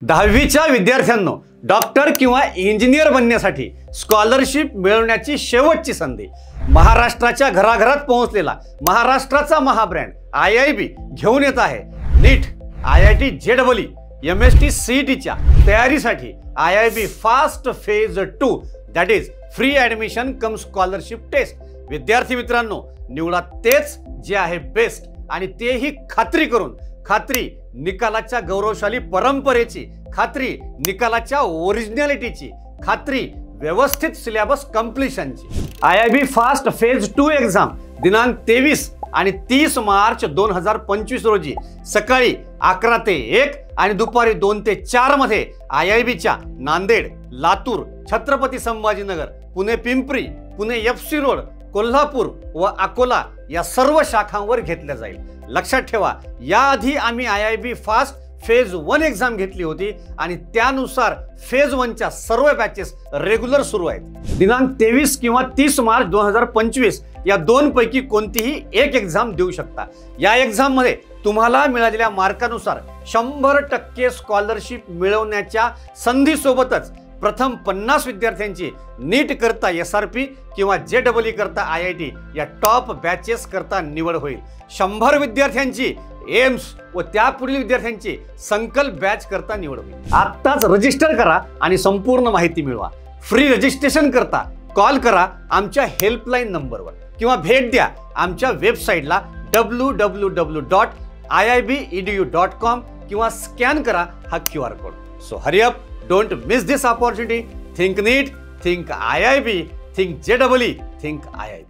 10वीच्या विद्यार्थ्यांनो, डॉक्टर किंवा इंजिनियर बनण्यासाठी स्कॉलरशिप मिळवण्याची शेवटची संधी महाराष्ट्राच्या घराघरात पोहोचलेला महाराष्ट्राचा महाब्रँड IIB घेऊन येत आहे। नीट, IIT JEE, MST CETच्या तयारीसाठी IIB fast phase 2 that is free admission cum scholarship test. विद्यार्थी मित्रांनो, निवडा तेच जे आहे बेस्ट आणि तेही खात्री करून। खात्री निकालाच्या गौरवशाली परंपरेची, खात्री निकालाच्या ओरिजिनॅलिटीची, खात्री व्यवस्थित सिलेबस कंप्लीशनची। IIB फास्ट फेज 2 एक्झाम दिनांक 23 आणि 30 मार्च 2025 रोजी सकाळी 11 ते 1 आणि दुपारी 2 ते 4 मध्ये IIBच्या नांदेड, लातूर, छत्रपती संभाजीनगर, पुणे पिंपरी, पुणे FC रोड, कोल्हापूर व अकोला या सर्व शाखांवर घेतल्या जाईल। लक्षात ठेवा, याआधी आम्ही IIB फास्ट फेज 1 एक्झाम घेतली होती आणि त्यानुसार फेज 1च्या सर्व बॅचेस रेग्युलर सुरू आहेत। दिनांक 23 किंवा 30 मार्च 2025 या दोनपैकी कोणतीही एक एक्झाम देऊ शकता। या एक्झाम मध्ये तुम्हाला मिळालेल्या मार्कानुसार 100% स्कॉलरशिप मिळवण्याच्या संधीसोबतच प्रथम 50 विद्यार्थ्यांची नीट करता SRP किंवा JEE करता IIT या टॉप बॅचेस करता निवड होईल। 100 विद्यार्थ्यांची एम्स व त्यापुढील विद्यार्थ्यांची संकल्प बॅच करता निवड होईल। आत्ताच रजिस्टर करा आणि संपूर्ण माहिती मिळवा। फ्री रजिस्ट्रेशन करता कॉल करा आमच्या हेल्पलाईन नंबरवर किंवा भेट द्या आमच्या वेबसाईटला www.iibedu.com किंवा स्कॅन करा हा QR कोड। So hurry up, don't miss this opportunity. Think NEET, think IIB, think JEE, think IIB।